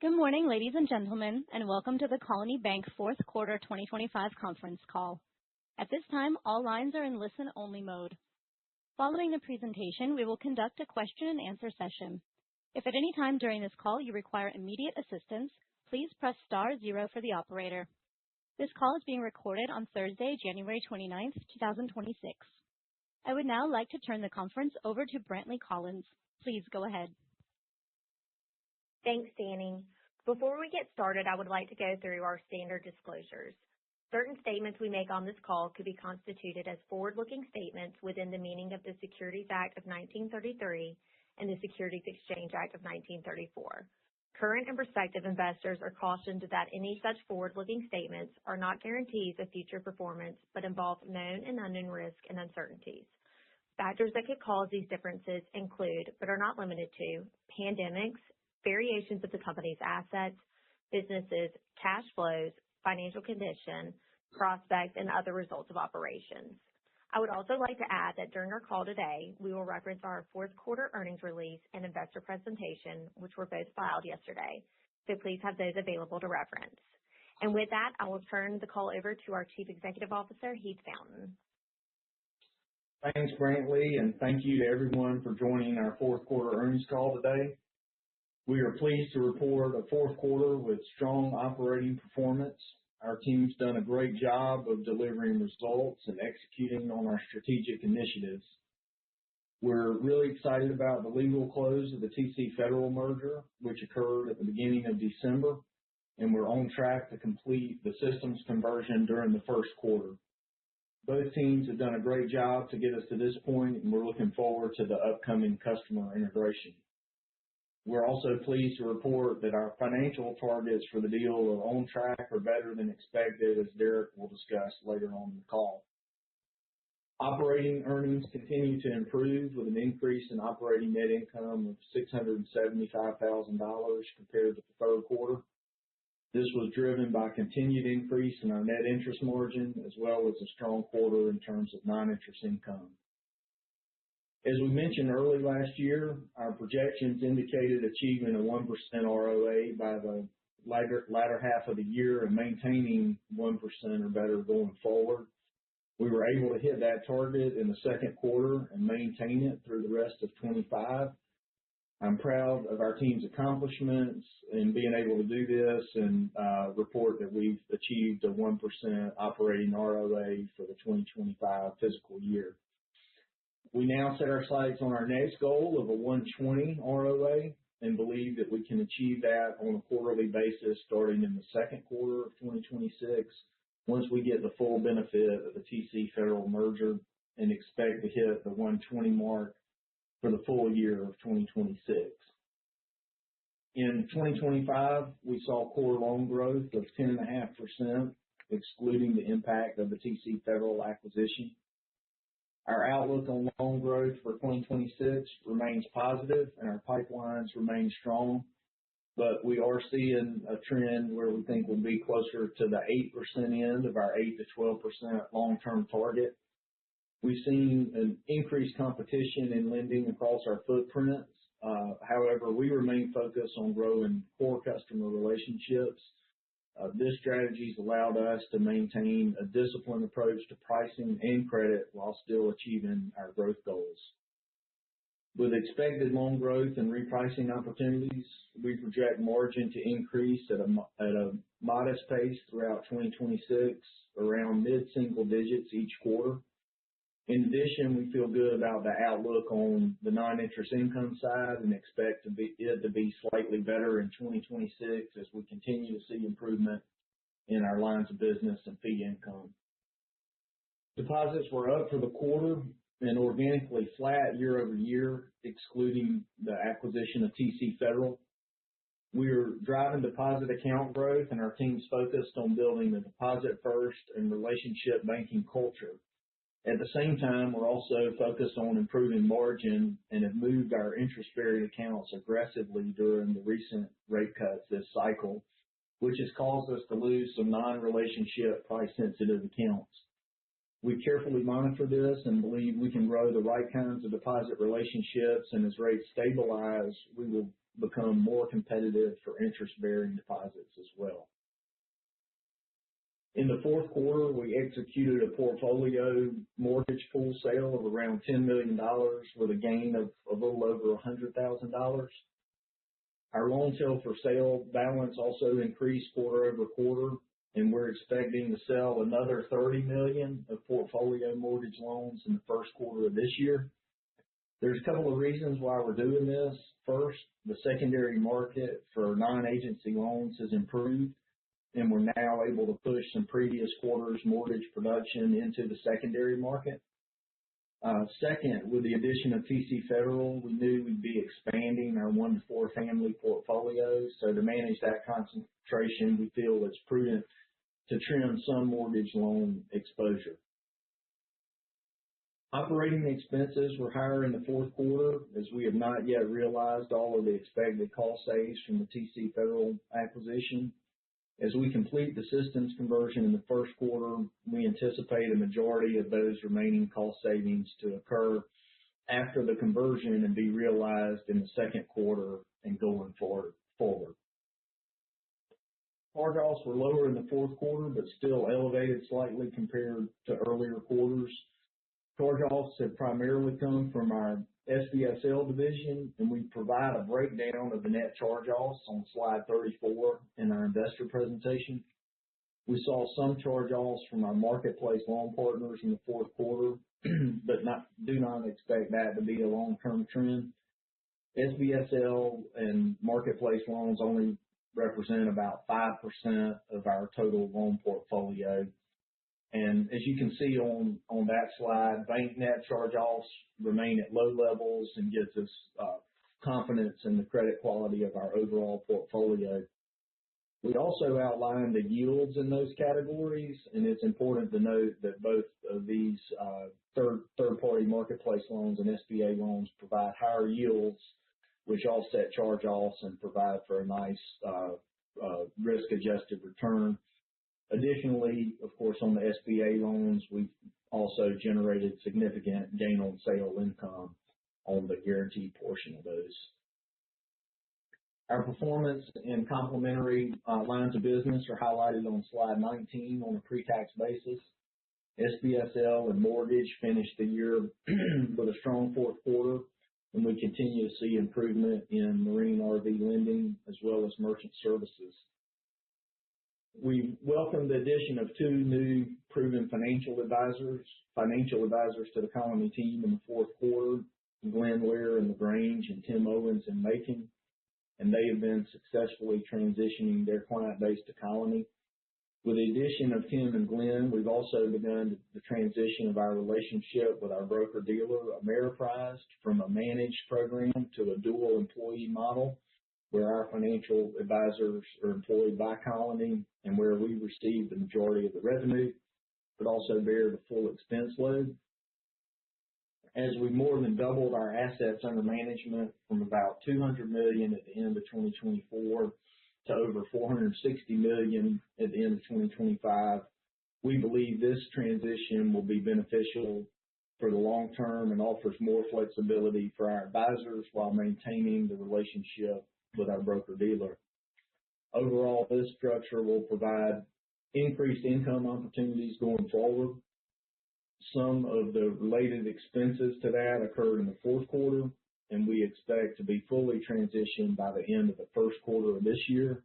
Good morning, ladies and gentlemen, and welcome to the Colony Bank Fourth Quarter 2025 conference call. At this time, all lines are in listen-only mode. Following the presentation, we will conduct a question-and-answer session. If at any time during this call you require immediate assistance, please press star zero for the operator. This call is being recorded on Thursday, January 29th, 2026. I would now like to turn the conference over to Brantley Collins. Please go ahead. Thanks, Danny. Before we get started, I would like to go through our standard disclosures. Certain statements we make on this call could be constituted as forward-looking statements within the meaning of the Securities Act of 1933 and the Securities Exchange Act of 1934. Current and prospective investors are cautioned that any such forward-looking statements are not guarantees of future performance, but involve known and unknown risks and uncertainties. Factors that could cause these differences include, but are not limited to, pandemics, variations of the company's assets, businesses, cash flows, financial condition, prospects, and other results of operations. I would also like to add that during our call today, we will reference our fourth quarter earnings release and investor presentation, which were both filed yesterday. So please have those available to reference. And with that, I will turn the call over to our Chief Executive Officer, Heath Fountain. Thanks, Brantley, and thank you to everyone for joining our fourth quarter earnings call today. We are pleased to report a fourth quarter with strong operating performance. Our team's done a great job of delivering results and executing on our strategic initiatives. We're really excited about the legal close of the TC Federal merger, which occurred at the beginning of December, and we're on track to complete the systems conversion during the first quarter. Both teams have done a great job to get us to this point, and we're looking forward to the upcoming customer integration. We're also pleased to report that our financial targets for the deal are on track or better than expected, as Derek will discuss later on in the call. Operating earnings continue to improve with an increase in operating net income of $675,000 compared to the third quarter. This was driven by continued increase in our net interest margin, as well as a strong quarter in terms of non-interest income. As we mentioned early last year, our projections indicated achieving a 1% ROA by the latter half of the year and maintaining 1% or better going forward. We were able to hit that target in the second quarter and maintain it through the rest of 2025. I'm proud of our team's accomplishments in being able to do this and report that we've achieved a 1% operating ROA for the 2025 fiscal year. We now set our sights on our next goal of a 120 ROA and believe that we can achieve that on a quarterly basis starting in the second quarter of 2026 once we get the full benefit of the TC Federal merger, and expect to hit the 120 mark for the full year of 2026. In 2025, we saw core loan growth of 10.5%, excluding the impact of the TC Federal acquisition. Our outlook on loan growth for 2026 remains positive and our pipelines remain strong, but we are seeing a trend where we think we'll be closer to the 8% end of our 8 to 12% long-term target. We've seen an increased competition in lending across our footprints. However, we remain focused on growing core customer relationships. This strategy has allowed us to maintain a disciplined approach to pricing and credit while still achieving our growth goals. With expected loan growth and repricing opportunities, we project margin to increase at a modest pace throughout 2026, around mid-single digits each quarter. In addition, we feel good about the outlook on the non-interest income side and expect it to be slightly better in 2026 as we continue to see improvement in our lines of business and fee income. Deposits were up for the quarter and organically flat year over year, excluding the acquisition of TC Federal. We are driving deposit account growth, and our team's focused on building a deposit-first and relationship banking culture. At the same time, we're also focused on improving margin and have moved our interest-bearing accounts aggressively during the recent rate cuts this cycle, which has caused us to lose some non-relationship price-sensitive accounts. We carefully monitor this and believe we can grow the right kinds of deposit relationships, and as rates stabilize, we will become more competitive for interest-bearing deposits as well. In the fourth quarter, we executed a portfolio mortgage pool sale of around $10 million with a gain of a little over $100,000. Our loan sale for sale balance also increased quarter over quarter, and we're expecting to sell another $30 million of portfolio mortgage loans in the first quarter of this year. There's a couple of reasons why we're doing this. First, the secondary market for non-agency loans has improved, and we're now able to push some previous quarters mortgage production into the secondary market. Second, with the addition of TC Federal, we knew we'd be expanding our 1 to 4 family portfolio. So to manage that concentration, we feel it's prudent to trim some mortgage loan exposure. Operating expenses were higher in the fourth quarter as we have not yet realized all of the expected cost saves from the TC Federal acquisition. As we complete the systems conversion in the first quarter, we anticipate a majority of those remaining cost savings to occur after the conversion and be realized in the second quarter and going forward. Charge-offs were lower in the fourth quarter, but still elevated slightly compared to earlier quarters. Charge-offs have primarily come from our SBSL division, and we provide a breakdown of the net charge-offs on slide 34 in our investor presentation. We saw some charge-offs from our marketplace loan partners in the fourth quarter, but do not expect that to be a long-term trend. SBSL and marketplace loans only represent about 5% of our total loan portfolio. And as you can see on that slide, bank net charge-offs remain at low levels and gives us confidence in the credit quality of our overall portfolio. We also outlined the yields in those categories, and it's important to note that both of these third-party marketplace loans and SBA loans provide higher yields, which offset charge-offs and provide for a nice risk-adjusted return. Additionally, of course, on the SBA loans, we've also generated significant gain on sale income on the guaranteed portion of those. Our performance in complementary lines of business are highlighted on slide 19 on a pre-tax basis. SBSL and mortgage finished the year with a strong fourth quarter, and we continue to see improvement in marine RV lending as well as merchant services. We welcome the addition of 2 new proven financial advisors to the Colony team in the fourth quarter, Glenn Ware in LaGrange and Tim Owens in Macon, and they have been successfully transitioning their client base to Colony. With the addition of Tim and Glenn, we've also begun the transition of our relationship with our broker-dealer, Ameriprise, from a managed program to a dual employee model, where our financial advisors are employed by Colony and where we receive the majority of the revenue, but also bear the full expense load. As we more than doubled our assets under management from about $200 million at the end of 2024 to over $460 million at the end of 2025, we believe this transition will be beneficial for the long term and offers more flexibility for our advisors while maintaining the relationship with our broker-dealer. Overall, this structure will provide increased income opportunities going forward. Some of the related expenses to that occurred in the fourth quarter, and we expect to be fully transitioned by the end of the first quarter of this year.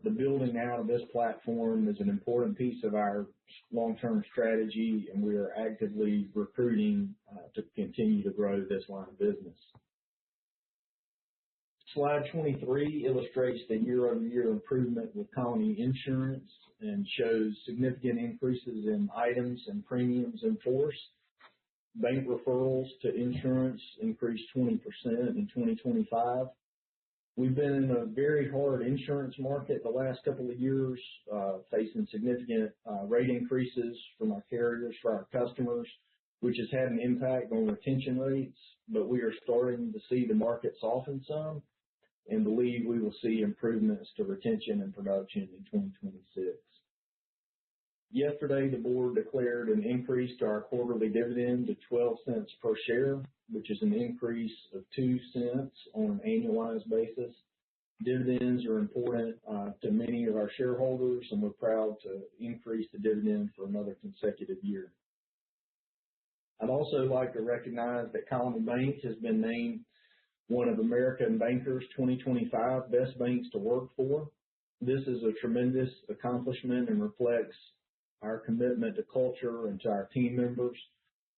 The building out of this platform is an important piece of our long-term strategy, and we are actively recruiting to continue to grow this line of business. Slide 23 illustrates the year-over-year improvement with Colony Insurance and shows significant increases in items and premiums in force. Bank referrals to insurance increased 20% in 2025. We've been in a very hard insurance market the last couple of years, facing significant rate increases from our carriers for our customers, which has had an impact on retention rates, but we are starting to see the market soften some and believe we will see improvements to retention and production in 2026. Yesterday, the board declared an increase to our quarterly dividend to 12 cents per share, which is an increase of 2 cents on an annualized basis. Dividends are important to many of our shareholders, and we're proud to increase the dividend for another consecutive year. I'd also like to recognize that Colony Bank has been named one of American Banker's 2025 Best Banks to Work For. This is a tremendous accomplishment and reflects our commitment to culture and to our team members.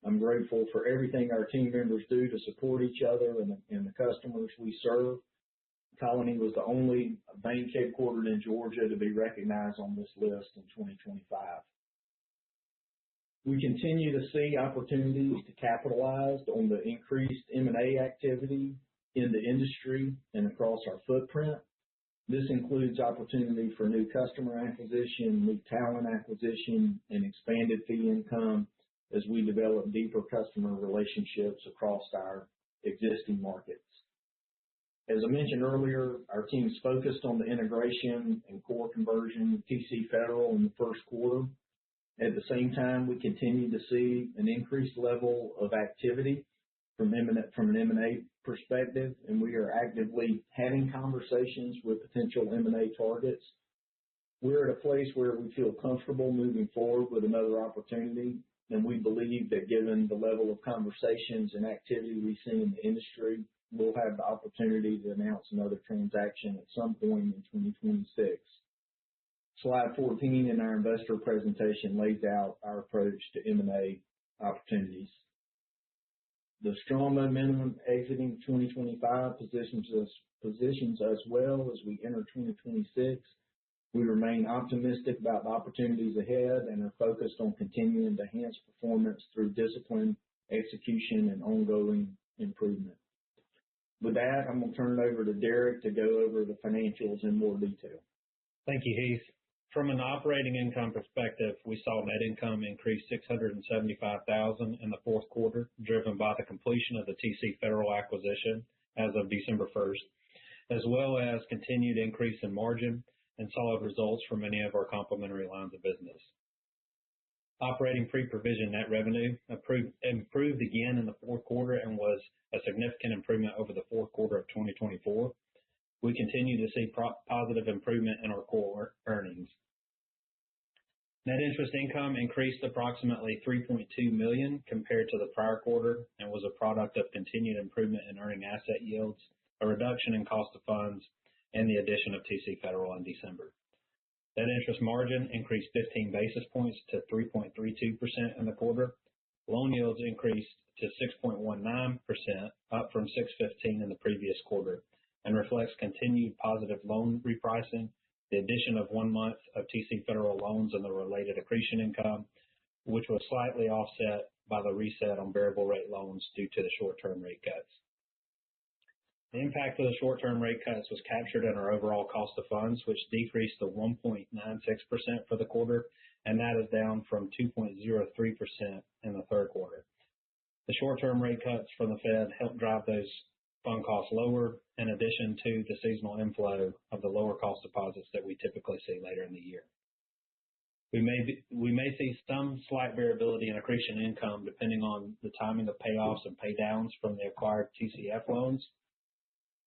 I'm grateful for everything our team members do to support each other and the customers we serve. Colony was the only bank headquartered in Georgia to be recognized on this list in 2025. We continue to see opportunities to capitalize on the increased M&A activity in the industry and across our footprint. This includes opportunity for new customer acquisition, new talent acquisition, and expanded fee income as we develop deeper customer relationships across our existing markets. As I mentioned earlier, our team's focused on the integration and core conversion of TC Federal in the first quarter. At the same time, we continue to see an increased level of activity from an M&A perspective, and we are actively having conversations with potential M&A targets. We're at a place where we feel comfortable moving forward with another opportunity, and we believe that given the level of conversations and activity we see in the industry, we'll have the opportunity to announce another transaction at some point in 2026. Slide 14 in our investor presentation lays out our approach to M&A opportunities. The strong momentum exiting 2025 positions us well as we enter 2026. We remain optimistic about the opportunities ahead and are focused on continuing to enhance performance through discipline, execution, and ongoing improvement. With that, I'm going to turn it over to Derek to go over the financials in more detail. Thank you, Heath. From an operating income perspective, we saw net income increase $675,000 in the fourth quarter, driven by the completion of the TC Federal acquisition as of December 1st, as well as continued increase in margin and solid results from many of our complementary lines of business. Operating pre-provision net revenue improved again in the fourth quarter and was a significant improvement over the fourth quarter of 2024. We continue to see positive improvement in our core earnings. Net interest income increased approximately $3.2 million compared to the prior quarter and was a product of continued improvement in earning asset yields, a reduction in cost of funds, and the addition of TC Federal in December. Net interest margin increased 15 basis points to 3.32% in the quarter. Loan yields increased to 6.19%, up from 6.15% in the previous quarter, and reflects continued positive loan repricing, the addition of 1 month of TC Federal loans and the related accretion income, which was slightly offset by the reset on variable rate loans due to the short-term rate cuts. The impact of the short-term rate cuts was captured in our overall cost of funds, which decreased to 1.96% for the quarter, and that is down from 2.03% in the third quarter. The short-term rate cuts from the Fed helped drive those fund costs lower, in addition to the seasonal inflow of the lower cost deposits that we typically see later in the year. We may see some slight variability in accretion income depending on the timing of payoffs and paydowns from the acquired TCF loans.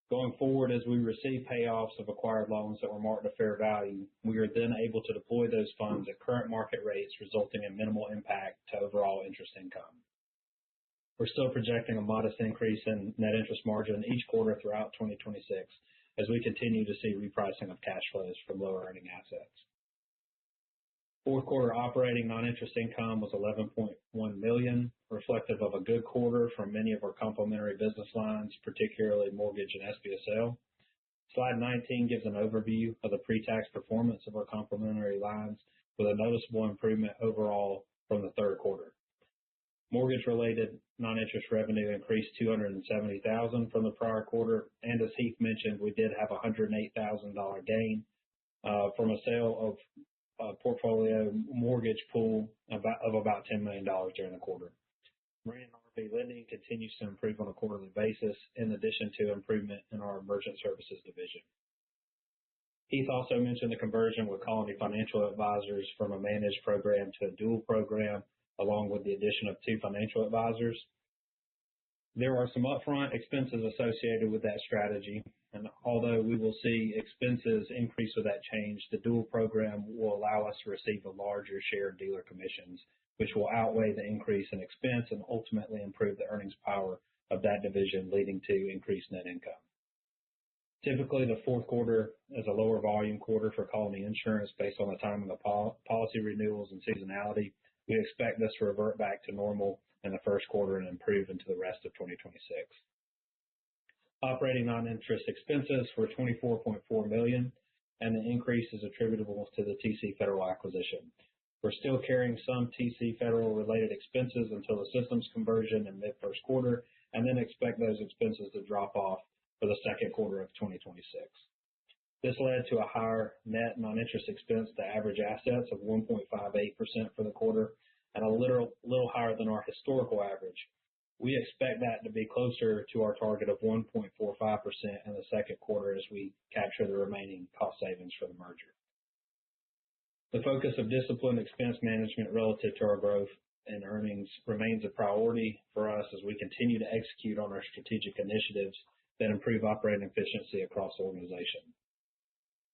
Going forward, as we receive payoffs of acquired loans that were marked at fair value, we are then able to deploy those funds at current market rates, resulting in minimal impact to overall interest income. We're still projecting a modest increase in net interest margin each quarter throughout 2026 as we continue to see repricing of cash flows from lower earning assets. Fourth quarter operating non-interest income was $11.1 million, reflective of a good quarter from many of our complementary business lines, particularly mortgage and SBSL. Slide 19 gives an overview of the pre-tax performance of our complementary lines with a noticeable improvement overall from the third quarter. Mortgage-related non-interest revenue increased $270,000 from the prior quarter, and as Heath mentioned, we did have a $108,000 gain from a sale of portfolio mortgage pool of about $10 million during the quarter. Marine and RV lending continues to improve on a quarterly basis, in addition to improvement in our merchant services division. Heath also mentioned the conversion with Colony Financial Advisors from a managed program to a dual program, along with the addition of 2 financial advisors. There are some upfront expenses associated with that strategy, and although we will see expenses increase with that change, the dual program will allow us to receive a larger share of dealer commissions, which will outweigh the increase in expense and ultimately improve the earnings power of that division, leading to increased net income. Typically, the fourth quarter is a lower volume quarter for Colony Insurance based on the time of the policy renewals and seasonality. We expect this to revert back to normal in the first quarter and improve into the rest of 2026. Operating non-interest expenses were $24.4 million, and the increase is attributable to the TC Federal acquisition. We're still carrying some TC Federal related expenses until the systems conversion in mid-first quarter, and then expect those expenses to drop off for the second quarter of 2026. This led to a higher net non-interest expense to average assets of 1.58% for the quarter, and a little higher than our historical average. We expect that to be closer to our target of 1.45% in the second quarter as we capture the remaining cost savings for the merger. The focus of disciplined expense management relative to our growth and earnings remains a priority for us as we continue to execute on our strategic initiatives that improve operating efficiency across the organization.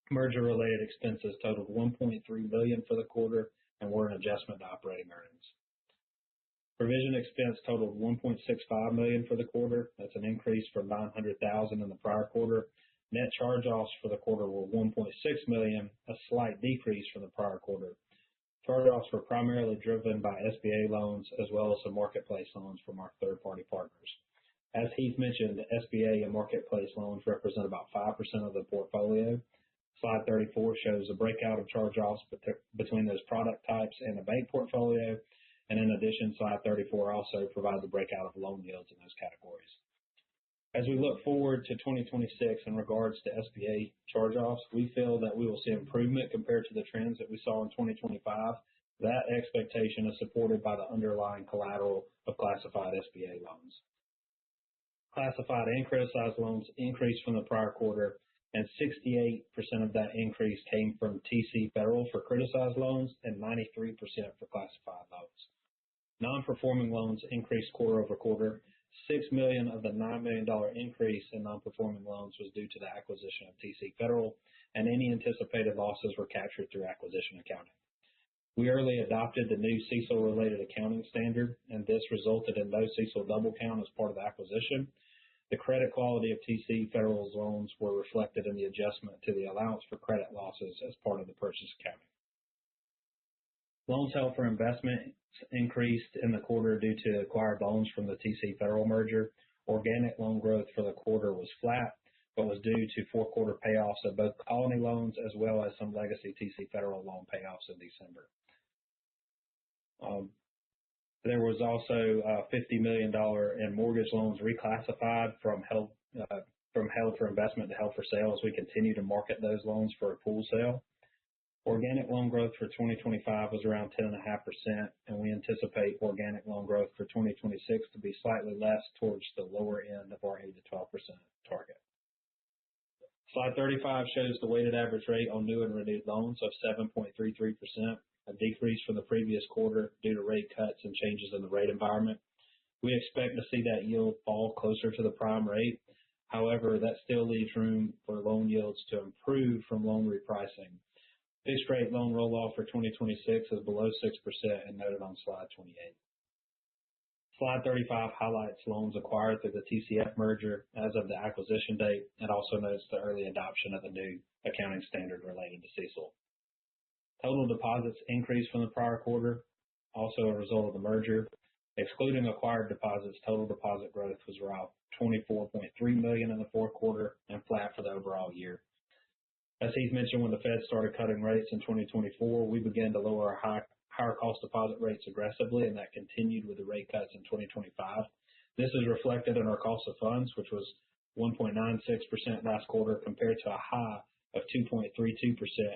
Merger-related expenses totaled $1.3 million for the quarter and were an adjustment to operating earnings. Provision expense totaled $1.65 million for the quarter. That's an increase from $900,000 in the prior quarter. Net charge-offs for the quarter were $1.6 million, a slight decrease from the prior quarter. Charge-offs were primarily driven by SBA loans as well as some marketplace loans from our third-party partners. As Heath mentioned, the SBA and marketplace loans represent about 5% of the portfolio. Slide 34 shows a breakout of charge-offs between those product types and the bank portfolio. And in addition, slide 34 also provides a breakout of loan yields in those categories. As we look forward to 2026 in regards to SBA charge-offs, we feel that we will see improvement compared to the trends that we saw in 2025. That expectation is supported by the underlying collateral of classified SBA loans. Classified and criticized loans increased from the prior quarter, and 68% of that increase came from TC Federal for criticized loans and 93% for classified loans. Non-performing loans increased quarter over quarter. $6 million of the $9 million increase in non-performing loans was due to the acquisition of TC Federal, and any anticipated losses were captured through acquisition accounting. We early adopted the new CECL-related accounting standard, and this resulted in no CECL double count as part of the acquisition. The credit quality of TC Federal's loans were reflected in the adjustment to the allowance for credit losses as part of the purchase accounting. Loans held for investment increased in the quarter due to acquired loans from the TC Federal merger. Organic loan growth for the quarter was flat, but was due to fourth quarter payoffs of both Colony loans as well as some legacy TC Federal loan payoffs in December. There was also $50 million in mortgage loans reclassified from held for investment to held for sale as we continue to market those loans for a pool sale. Organic loan growth for 2025 was around 10.5%, and we anticipate organic loan growth for 2026 to be slightly less towards the lower end of our 8 to 12% target. Slide 35 shows the weighted average rate on new and renewed loans of 7.33%, a decrease from the previous quarter due to rate cuts and changes in the rate environment. We expect to see that yield fall closer to the prime rate. However, that still leaves room for loan yields to improve from loan repricing. Fixed rate loan roll-off for 2026 is below 6% and noted on slide 28. Slide 35 highlights loans acquired through the TCF merger as of the acquisition date, and also notes the early adoption of the new accounting standard related to CECL. Total deposits increased from the prior quarter, also a result of the merger. Excluding acquired deposits, total deposit growth was around $24.3 million in the fourth quarter and flat for the overall year. As Heath mentioned, when the Fed started cutting rates in 2024, we began to lower our higher cost deposit rates aggressively, and that continued with the rate cuts in 2025. This is reflected in our cost of funds, which was 1.96% last quarter compared to a high of 2.32%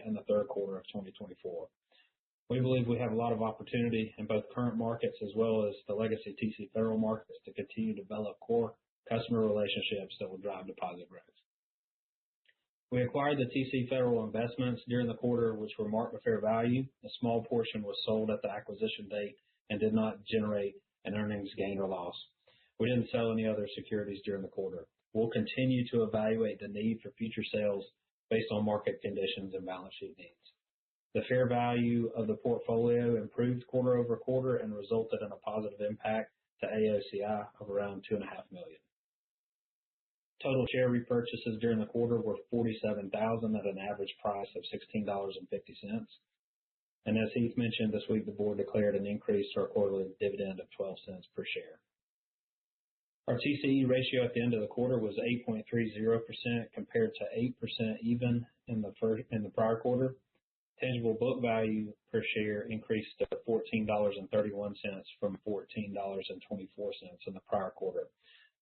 in the third quarter of 2024. We believe we have a lot of opportunity in both current markets as well as the legacy TC Federal markets to continue to develop core customer relationships that will drive deposit growth. We acquired the TC Federal investments during the quarter, which were marked to fair value. A small portion was sold at the acquisition date and did not generate an earnings gain or loss. We didn't sell any other securities during the quarter. We'll continue to evaluate the need for future sales based on market conditions and balance sheet needs. The fair value of the portfolio improved quarter over quarter and resulted in a positive impact to AOCI of around $2.5 million. Total share repurchases during the quarter were 47,000 at an average price of $16.50. And as Heath mentioned, this week the board declared an increase to our quarterly dividend of 12 cents per share. Our TCE ratio at the end of the quarter was 8.30% compared to 8% even in the prior quarter. Tangible book value per share increased to $14.31 from $14.24 in the prior quarter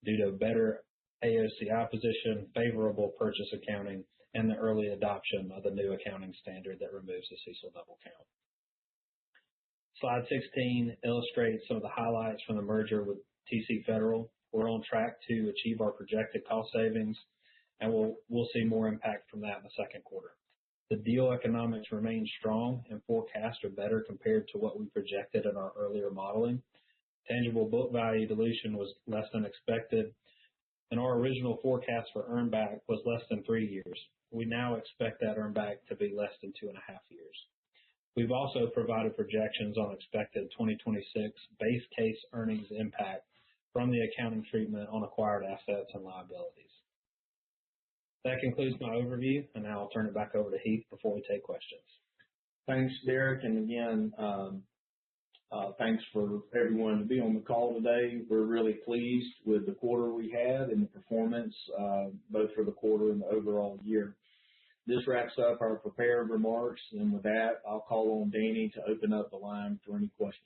due to better AOCI position, favorable purchase accounting, and the early adoption of the new accounting standard that removes the CECL double count. Slide 16 illustrates some of the highlights from the merger with TC Federal. We're on track to achieve our projected cost savings, and we'll see more impact from that in the second quarter. The deal economics remain strong and forecasts are better compared to what we projected in our earlier modeling. Tangible book value dilution was less than expected, and our original forecast for earn back was less than 3 years. We now expect that earn back to be less than 2.5 years. We've also provided projections on expected 2026 base case earnings impact from the accounting treatment on acquired assets and liabilities. That concludes my overview, and now I'll turn it back over to Heath before we take questions. Thanks, Derek. And again, thanks for everyone to be on the call today. We're really pleased with the quarter we had and the performance, both for the quarter and the overall year. This wraps up our prepared remarks, and with that, I'll call on Danny to open up the line for any questions.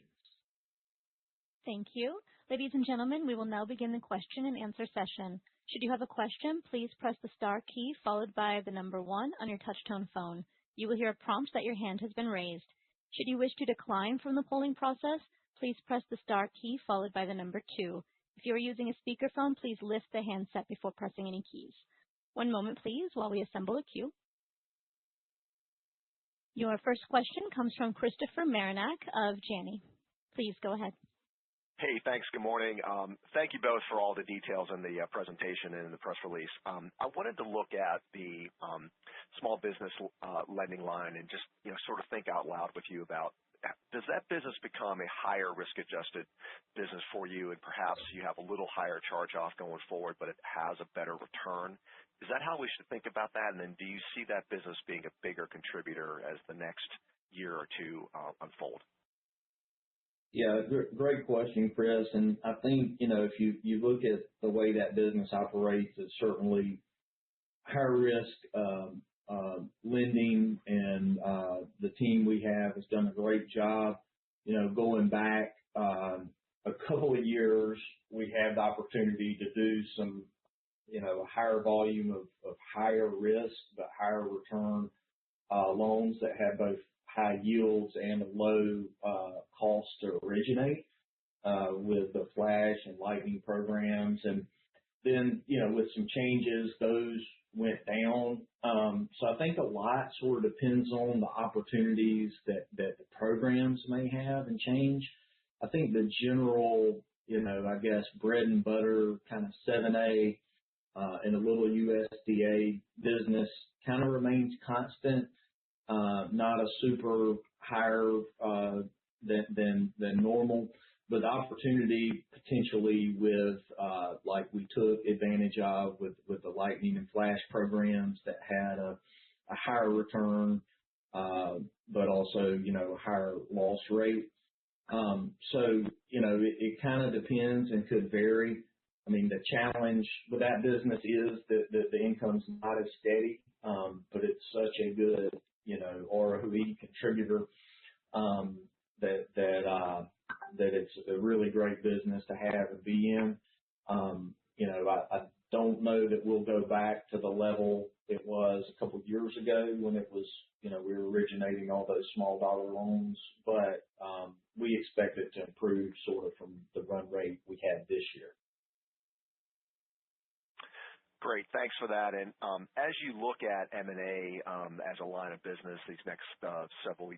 Thank you. Ladies and gentlemen, we will now begin the question and answer session. Should you have a question, please press the star key followed by the number 1 on your touch-tone phone. You will hear a prompt that your hand has been raised. Should you wish to decline from the polling process, please press the star key followed by the number 2. If you are using a speakerphone, please lift the handset before pressing any keys. One moment, please, while we assemble a queue. Your first question comes from Christopher Marinac of Janney. Please go ahead. Hey, thanks. Good morning. Thank you both for all the details in the presentation and in the press release. I wanted to look at the small business lending line and just sort of think out loud with you about, does that business become a higher risk-adjusted business for you, and perhaps you have a little higher charge-off going forward, but it has a better return? Is that how we should think about that? And then do you see that business being a bigger contributor as the next year or two unfold? Yeah, great question, Chris. And I think, if you look at the way that business operates, it's certainly higher risk lending, and the team we have has done a great job. Going back a couple of years, we had the opportunity to do some, a higher volume of higher risk but higher return loans that had both high yields and a low cost to originate with the Flash and Lightning programs. And then, with some changes, those went down. So I think a lot sort of depends on the opportunities that the programs may have and change. I think the general, I guess, bread and butter kind of 7A and a little USDA business kind of remains constant. Not a super higher than normal, but the opportunity potentially with like we took advantage of with the Lightning and Flash programs that had a higher return, but also a higher loss rate. So it kind of depends and could vary. I mean, the challenge with that business is that the income's not as steady, but it's such a good ROE contributor that it's a really great business to have and be in. I don't know that we'll go back to the level it was a couple of years ago when it was, we were originating all those small dollar loans, but we expect it to improve sort of from the run rate we had this year. Great. Thanks for that. And as you look at M&A as a line of business these next several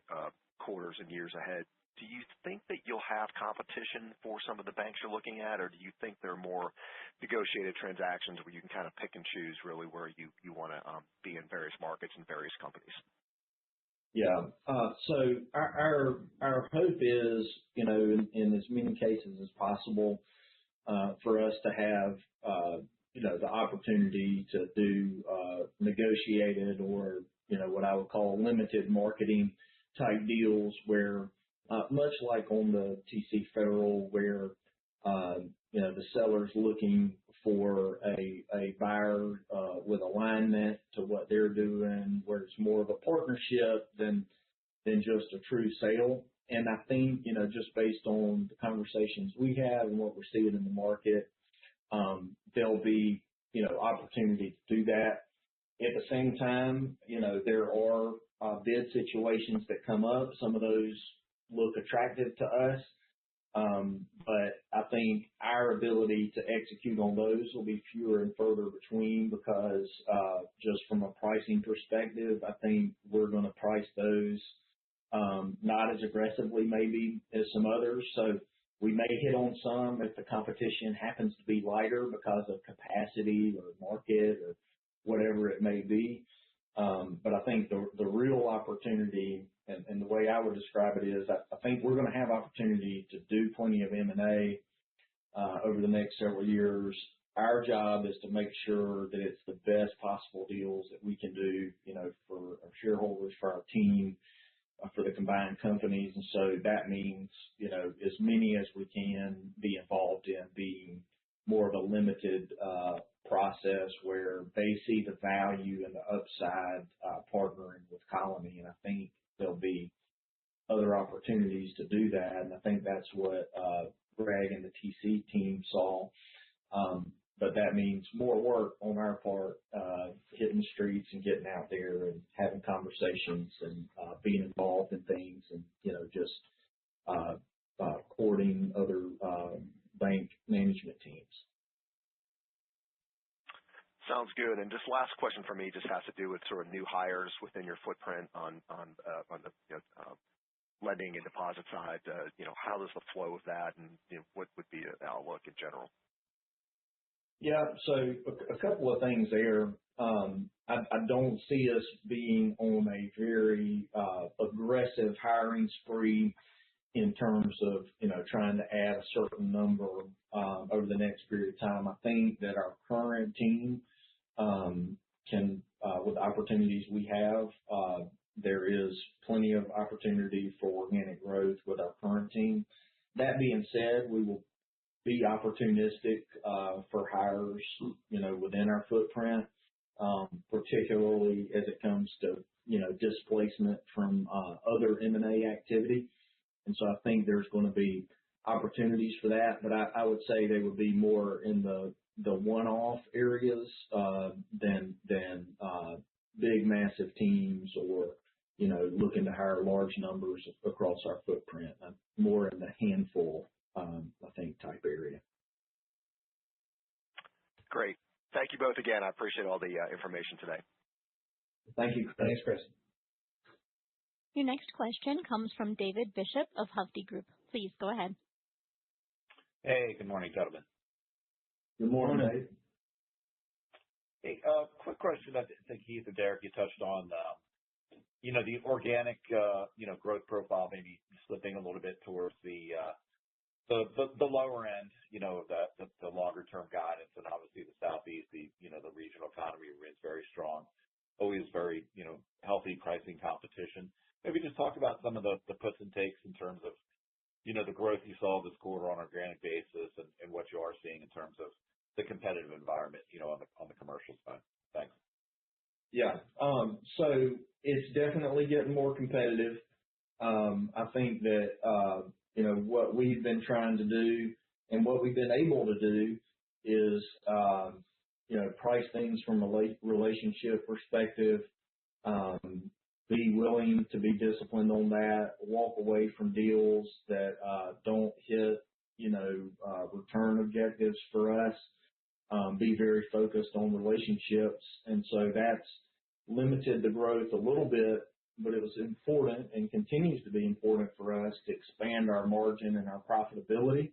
quarters and years ahead, do you think that you'll have competition for some of the banks you're looking at, or do you think there are more negotiated transactions where you can kind of pick and choose really where you want to be in various markets and various companies? Yeah. So our hope is, in as many cases as possible, for us to have, the opportunity to do negotiated or, what I would call limited marketing type deals where, much like on the TC Federal, where, the seller's looking for a buyer with alignment to what they're doing, where it's more of a partnership than just a true sale. And I think, just based on the conversations we have and what we're seeing in the market, there'll be, opportunity to do that. At the same time, there are bid situations that come up. Some of those look attractive to us. But I think our ability to execute on those will be fewer and further between because, just from a pricing perspective, I think we're going to price those, not as aggressively maybe as some others. So we may hit on some if the competition happens to be lighter because of capacity or market or whatever it may be. But I think the real opportunity and the way I would describe it is I think we're going to have opportunity to do plenty of M&A over the next several years. Our job is to make sure that it's the best possible deals that we can do, for our shareholders, for our team, for the combined companies. And so that means, as many as we can be involved in being more of a limited process where they see the value and the upside partnering with Colony. And I think there'll be other opportunities to do that. And I think that's what Greg and the TC team saw. But that means more work on our part, hitting the streets and getting out there and having conversations and being involved in things and, just courting other bank management teams. Sounds good. And just last question for me just has to do with sort of new hires within your footprint on the lending and deposit side. How does the flow of that and what would be the outlook in general? Yeah, so a couple of things there. I don't see us being on a very aggressive hiring spree in terms of, trying to add a certain number over the next period of time. I think that our current team can, with the opportunities we have, there is plenty of opportunity for organic growth with our current team. That being said, we will be opportunistic for hires, within our footprint, particularly as it comes to, displacement from other M&A activity. And so I think there's going to be opportunities for that, but I would say they would be more in the one-off areas than big, massive teams or, looking to hire large numbers across our footprint. More in the handful, I think, type area. Great. Thank you both again. I appreciate all the information today. Thank you. Thanks, Chris. Your next question comes from David Bishop of Hovde Group. Please go ahead. Hey, good morning, gentlemen. Good morning, Dave. Hey, quick question. I think Heath or Derek, you touched on, the organic, growth profile maybe slipping a little bit towards the lower end, the longer term guidance, and obviously the Southeast, the regional economy remains very strong, always very, healthy pricing competition. Maybe just talk about some of the puts and takes in terms of, the growth you saw this quarter on an organic basis and what you are seeing in terms of the competitive environment, on the commercial side. Thanks. Yeah. So it's definitely getting more competitive. I think that, what we've been trying to do and what we've been able to do is, price things from a relationship perspective, be willing to be disciplined on that, walk away from deals that don't hit, return objectives for us. be very focused on relationships. And so that's limited the growth a little bit, but it was important and continues to be important for us to expand our margin and our profitability.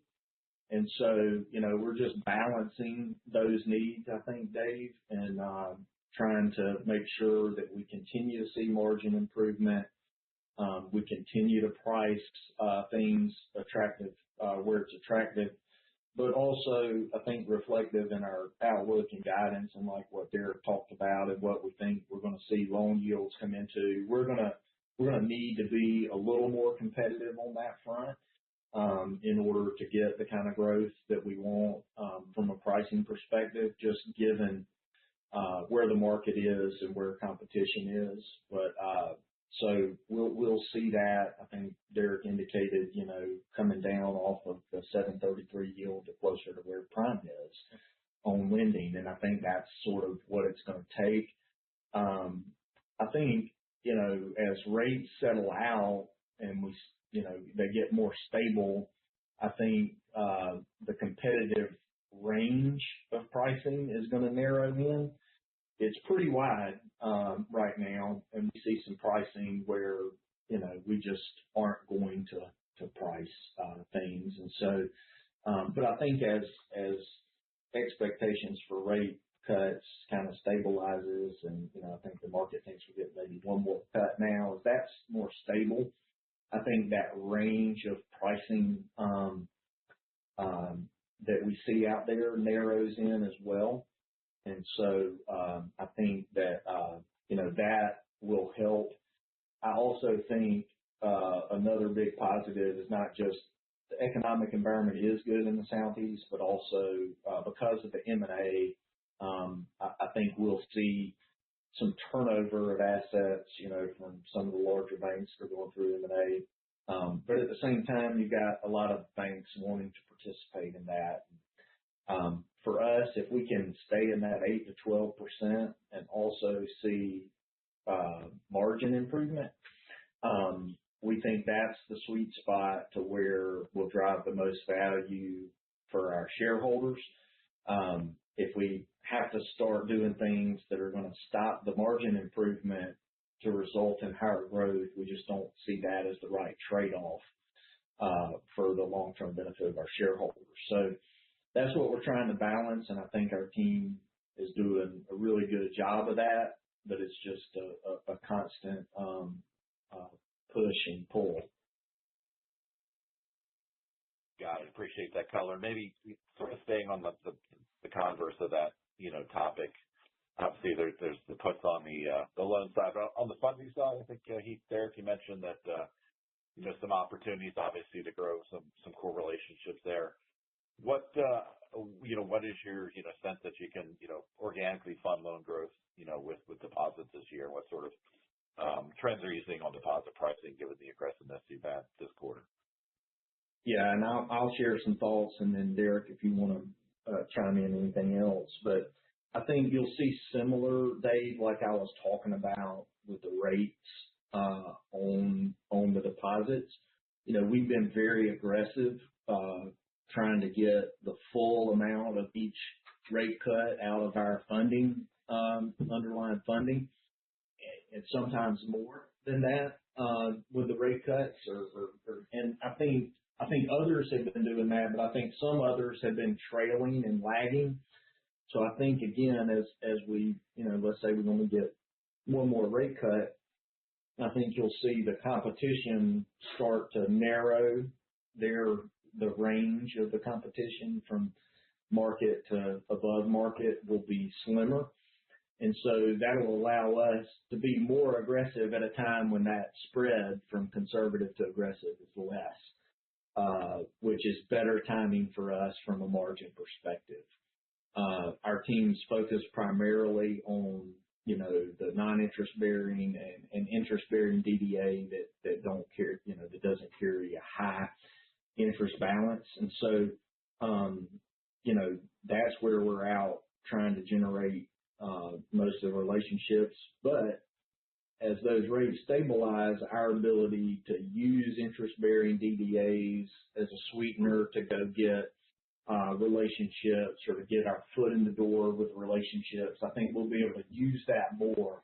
And so, we're just balancing those needs, I think, Dave, and trying to make sure that we continue to see margin improvement. We continue to price things attractive where it's attractive, but also, I think, reflective in our outlook and guidance and like what Derek talked about and what we think we're going to see loan yields come into. We're going to need to be a little more competitive on that front in order to get the kind of growth that we want from a pricing perspective, just given where the market is and where competition is. But so we'll see that. I think Derek indicated, coming down off of the 733 yield to closer to where prime is on lending. And I think that's sort of what it's going to take. I think, as rates settle out and they get more stable, I think the competitive range of pricing is going to narrow in. It's pretty wide right now, and we see some pricing where, we just aren't going to price things. And so, but I think as expectations for rate cuts kind of stabilizes, and, I think the market thinks we get maybe one more cut now, if that's more stable, I think that range of pricing that we see out there narrows in as well. And so I think that, that will help. I also think another big positive is not just the economic environment is good in the Southeast, but also because of the M&A, I think we'll see some turnover of assets, from some of the larger banks that are going through M&A. But at the same time, you've got a lot of banks wanting to participate in that. For us, if we can stay in that 8 to 12% and also see margin improvement, we think that's the sweet spot to where we'll drive the most value for our shareholders. If we have to start doing things that are going to stop the margin improvement to result in higher growth, we just don't see that as the right trade-off for the long-term benefit of our shareholders. So that's what we're trying to balance, and I think our team is doing a really good job of that, but it's just a constant push and pull. Got it. Appreciate that color. Maybe sort of staying on the converse of that, topic. Obviously, there's the puts on the loan side. But on the funding side, I think, Derek, you mentioned that, some opportunities, obviously, to grow some core relationships there. What is your, sense that you can, organically fund loan growth, with deposits this year? What sort of trends are you seeing on deposit pricing given the aggressiveness you've had this quarter? Yeah, and I'll share some thoughts, and then Derek, if you want to chime in anything else. But I think you'll see similar, Dave, like I was talking about with the rates on the deposits. We've been very aggressive trying to get the full amount of each rate cut out of our funding, underlying funding, and sometimes more than that with the rate cuts. And I think others have been doing that, but I think some others have been trailing and lagging. So I think, again, as we, let's say we only get one more rate cut, I think you'll see the competition start to narrow the range of the competition from market to above market will be slimmer. And so that will allow us to be more aggressive at a time when that spread from conservative to aggressive is less, which is better timing for us from a margin perspective. Our team's focused primarily on, the non-interest bearing and interest bearing DDA that don't carry, that doesn't carry a high interest balance. And so, that's where we're out trying to generate most of the relationships. But as those rates stabilize, our ability to use interest bearing DDAs as a sweetener to go get relationships or to get our foot in the door with relationships. I think we'll be able to use that more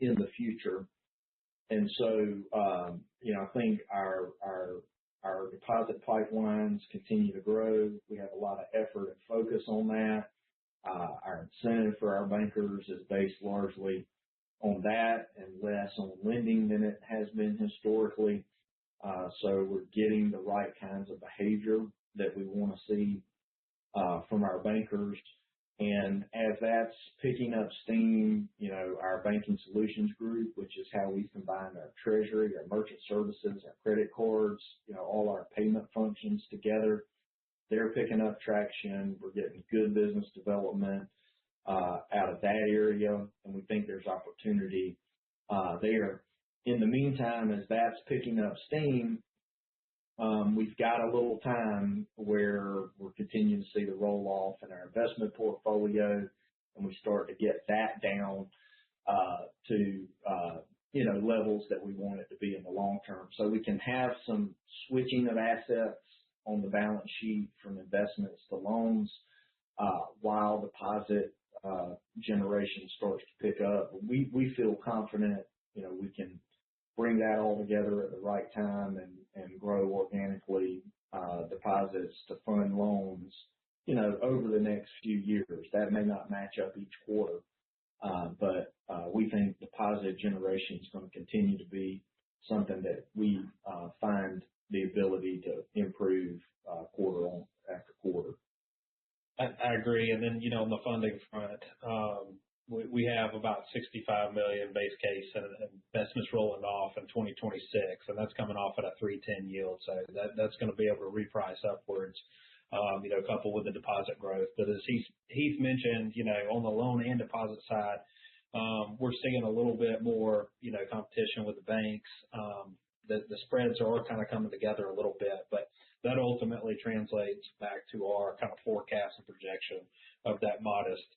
in the future. And so, I think our deposit pipelines continue to grow. We have a lot of effort and focus on that. Our incentive for our bankers is based largely on that and less on lending than it has been historically. So we're getting the right kinds of behavior that we want to see from our bankers. And as that's picking up steam, our banking solutions group, which is how we combine our treasury, our merchant services, our credit cards, all our payment functions together, they're picking up traction. We're getting good business development out of that area, and we think there's opportunity there. In the meantime, as that's picking up steam, we've got a little time where we're continuing to see the roll-off in our investment portfolio, and we start to get that down to levels that we want it to be in the long term. So we can have some switching of assets on the balance sheet from investments to loans while deposit generation starts to pick up. We feel confident, we can bring that all together at the right time and grow organically deposits to fund loans, over the next few years. That may not match up each quarter, but we think deposit generation is going to continue to be something that we find the ability to improve quarter after quarter. I agree. And then, on the funding front, we have about $65 million base case and investments rolling off in 2026, and that's coming off at a 3.10 yield. So that's going to be able to reprice upwards, coupled with the deposit growth. But as Heath mentioned, on the loan and deposit side, we're seeing a little bit more, competition with the banks. The spreads are kind of coming together a little bit, but that ultimately translates back to our kind of forecast and projection of that modest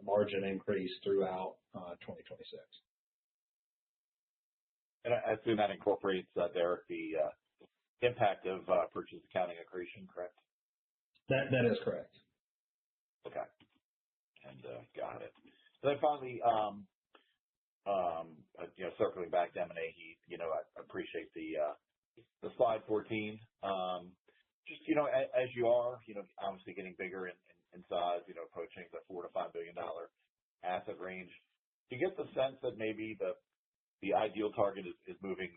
margin increase throughout 2026. And I assume that incorporates, Derek, the impact of purchase accounting accretion, correct? That is correct. Okay. And got it. So then finally, circling back to M&A, Heath, I appreciate the slide 14. Just, as you are, obviously getting bigger in size, approaching the $4 to $5 billion asset range, do you get the sense that maybe the ideal target is moving,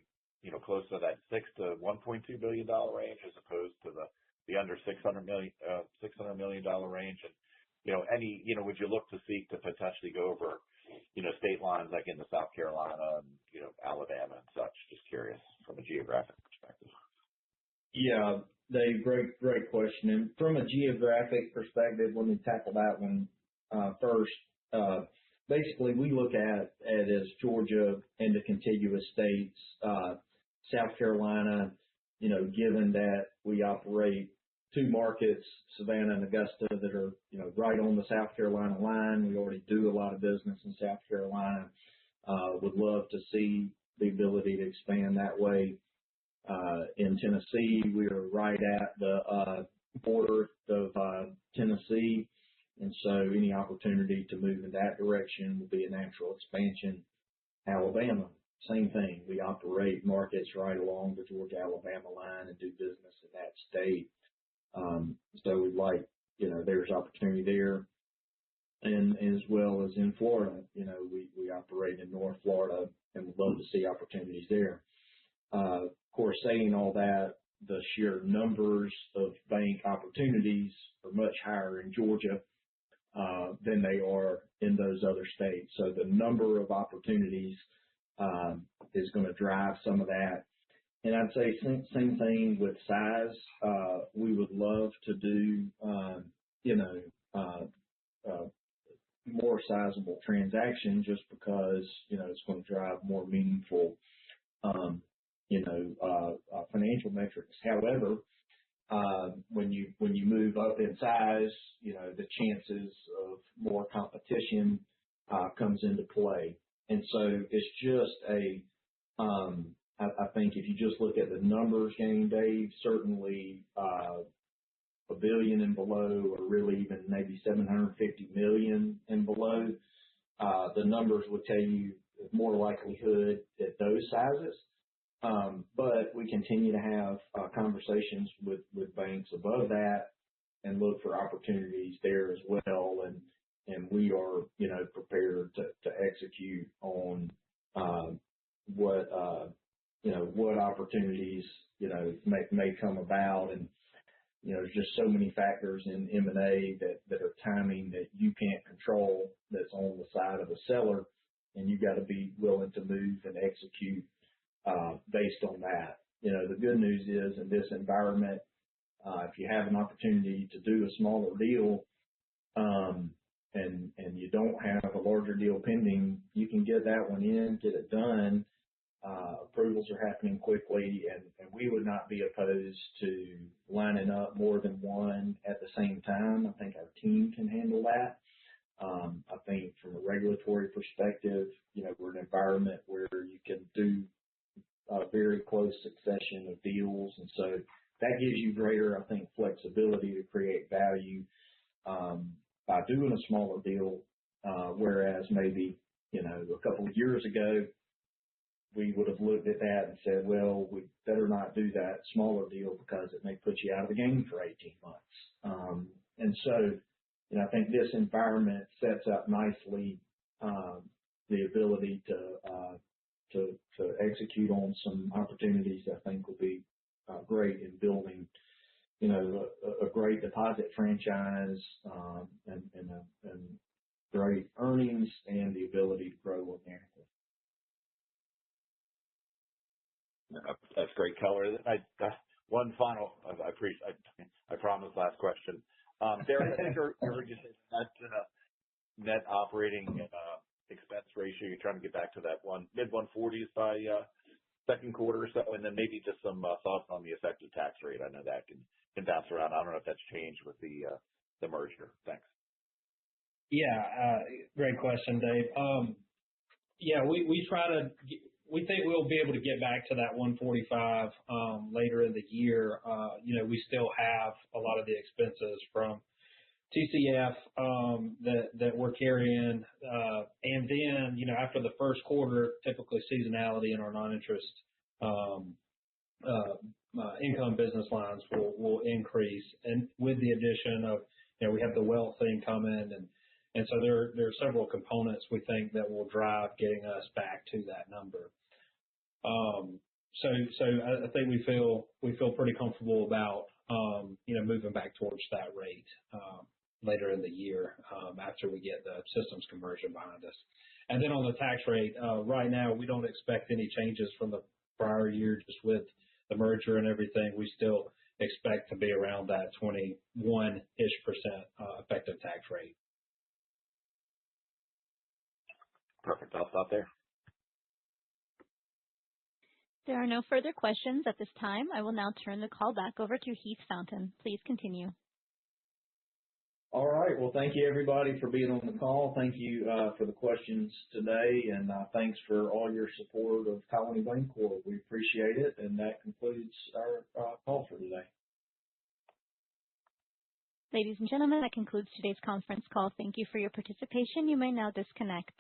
close to that $6 to $1.2 billion range as opposed to the under $600 million range? And, would you look to seek to potentially go over, state lines like in the South Carolina and, Alabama and such? Just curious from a geographic perspective. Yeah, Dave, great question. And from a geographic perspective, let me tackle that one first. Basically, we look at it as Georgia and the contiguous states. South Carolina, given that we operate two markets, Savannah and Augusta, that are, right on the South Carolina line. We already do a lot of business in South Carolina. Would love to see the ability to expand that way. In Tennessee, we are right at the border of Tennessee, and so any opportunity to move in that direction would be a natural expansion. Alabama, same thing. We operate markets right along the Georgia-Alabama line and do business in that state. So we'd like, there's opportunity there. And as well as in Florida, we operate in North Florida and would love to see opportunities there. Of course, saying all that, the sheer numbers of bank opportunities are much higher in Georgia than they are in those other states. So the number of opportunities is going to drive some of that. And I'd say same thing with size. We would love to do, more sizable transaction just because, it's going to drive more meaningful, financial metrics. However, when you move up in size, the chances of more competition comes into play. And so it's just I think if you just look at the numbers game, Dave, certainly $1 billion and below, or really even maybe $750 million and below, the numbers would tell you more likelihood at those sizes. But we continue to have conversations with banks above that and look for opportunities there as well. And we are, prepared to execute on what opportunities, may come about. And, there's just so many factors in M&A that are timing that you can't control, that's on the side of the seller, and you got to be willing to move and execute based on that. The good news is, in this environment, if you have an opportunity to do a smaller deal, and you don't have a larger deal pending, you can get that one in, get it done. Approvals are happening quickly, and we would not be opposed to lining up more than one at the same time. I think our team can handle that. I think from a regulatory perspective, we're in an environment where you can do a very close succession of deals. And so that gives you greater, I think, flexibility to create value by doing a smaller deal, whereas maybe, a couple of years ago, we would have looked at that and said, well, we better not do that smaller deal because it may put you out of the game for 18 months. And so, I think this environment sets up nicely the ability to execute on some opportunities that I think will be great in building, a great deposit franchise, and great earnings and the ability to grow organically. That's great color. One final, I promise, last question. Derek, I think I heard you say that net operating expense ratio, you're trying to get back to that mid-140s by second quarter or so, and then maybe just some thoughts on the effective tax rate. I know that can bounce around. I don't know if that's changed with the merger. Thanks. Yeah, great question, Dave. We think we'll be able to get back to that 145 later in the year. We still have a lot of the expenses from TCF that we're carrying. And then, after the first quarter, typically seasonality in our non-interest income business lines will increase. And with the addition of, we have the wealth thing coming, and so there are several components we think that will drive getting us back to that number. So I think we feel pretty comfortable about, moving back towards that rate, later in the year, after we get the systems conversion behind us. And then on the tax rate, right now, we don't expect any changes from the prior year, just with the merger and everything. We still expect to be around that 21-ish% effective tax rate. Perfect. I'll stop there. There are no further questions at this time. I will now turn the call back over to Heath Fountain. Please continue. All right. Well, thank you, everybody, for being on the call. Thank you for the questions today, and thanks for all your support of Colony Bankcorp. We appreciate it, and that concludes our call for today. Ladies and gentlemen, that concludes today's conference call. Thank you for your participation. You may now disconnect.